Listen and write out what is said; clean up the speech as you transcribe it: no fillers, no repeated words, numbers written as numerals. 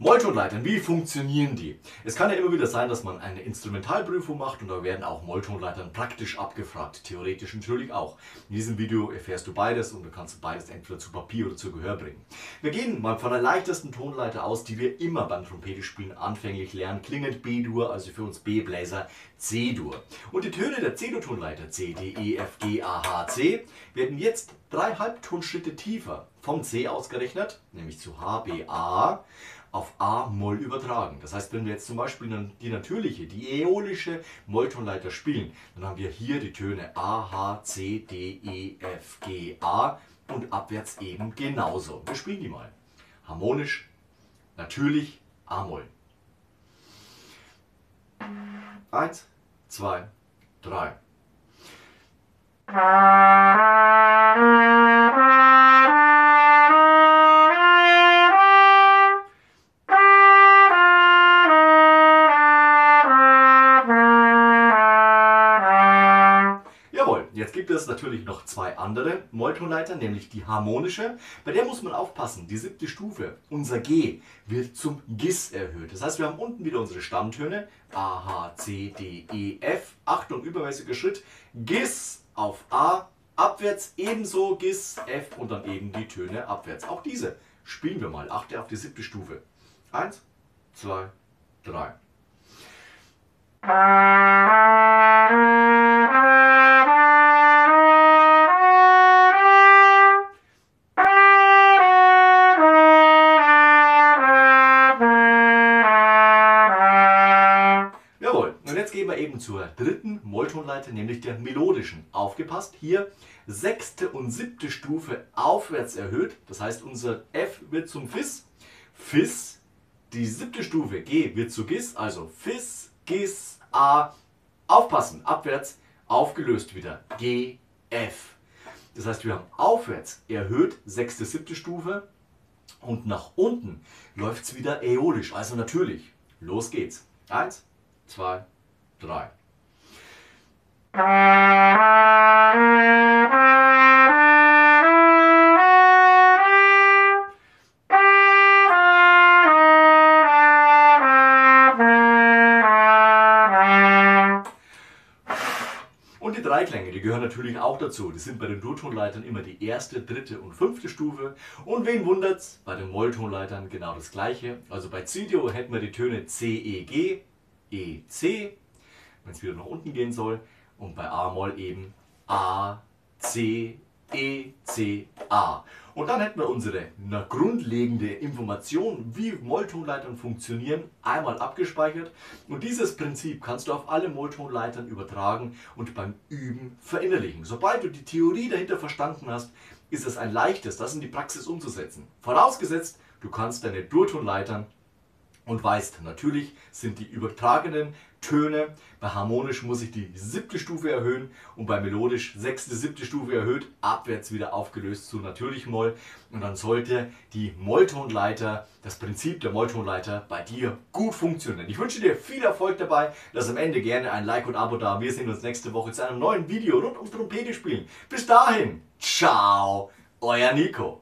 Molltonleitern, wie funktionieren die? Es kann ja immer wieder sein, dass man eine Instrumentalprüfung macht und da werden auch Molltonleitern praktisch abgefragt, theoretisch natürlich auch. In diesem Video erfährst du beides und du kannst beides entweder zu Papier oder zu Gehör bringen. Wir gehen mal von der leichtesten Tonleiter aus, die wir immer beim Trompetespielen anfänglich lernen, klingend B-Dur, also für uns B-Bläser C-Dur. Und die Töne der C-Dur-Tonleiter C, D, E, F, G, A, H, C werden jetzt 3 Halbtonschritte tiefer vom C ausgerechnet, nämlich zu H, B, A, auf A-Moll übertragen. Das heißt, wenn wir jetzt zum Beispiel die natürliche, die äolische Molltonleiter spielen, dann haben wir hier die Töne A, H, C, D, E, F, G, A und abwärts eben genauso. Wir spielen die mal. Harmonisch, natürlich, A-Moll. 1, 2, 3. Jawohl, jetzt gibt es natürlich noch 2 andere Molltonleiter, nämlich die harmonische. Bei der muss man aufpassen, die 7. Stufe, unser G, wird zum Gis erhöht. Das heißt, wir haben unten wieder unsere Stammtöne A, H, C, D, E, F. Achtung, übermäßiger Schritt, Gis auf A, abwärts ebenso Gis, F und dann eben die Töne abwärts. Auch diese spielen wir mal. Achte auf die 7. Stufe. 1, 2, 3. Jawohl, und jetzt gehen wir eben zur 3. Molltonleiter, nämlich der melodischen. Aufgepasst, hier 6. und 7. Stufe aufwärts erhöht. Das heißt, unser F wird zum Fis. Fis, die 7. Stufe G wird zu Gis, also Fis, Gis, A. Aufpassen, abwärts, aufgelöst wieder G, F. Das heißt, wir haben aufwärts erhöht, 6., 7. Stufe und nach unten läuft es wieder äolisch, also natürlich. Los geht's. 1, 2, 3. Und die Dreiklänge, die gehören natürlich auch dazu. Das sind bei den Dur-Tonleitern immer die 1., 3. und 5. Stufe. Und wen wundert's? Bei den Molltonleitern genau das gleiche. Also bei C-Dur hätten wir die Töne C, E, G, E, C, wenn es wieder nach unten gehen soll. Und bei A-Moll eben A, C, E, C, A. Und dann hätten wir unsere grundlegende Information, wie Molltonleitern funktionieren, einmal abgespeichert. Und dieses Prinzip kannst du auf alle Molltonleitern übertragen und beim Üben verinnerlichen. Sobald du die Theorie dahinter verstanden hast, ist es ein leichtes, das in die Praxis umzusetzen. Vorausgesetzt, du kannst deine Dur-Tonleitern und weißt, natürlich sind die übertragenen Töne, bei harmonisch muss ich die 7. Stufe erhöhen und bei melodisch 6., 7. Stufe erhöht, abwärts wieder aufgelöst zu natürlich Moll. Und dann sollte die Molltonleiter, das Prinzip der Molltonleiter bei dir gut funktionieren. Ich wünsche dir viel Erfolg dabei, lass am Ende gerne ein Like und Abo da. Wir sehen uns nächste Woche zu einem neuen Video rund ums Trompetespielen. Bis dahin, ciao, euer Nico.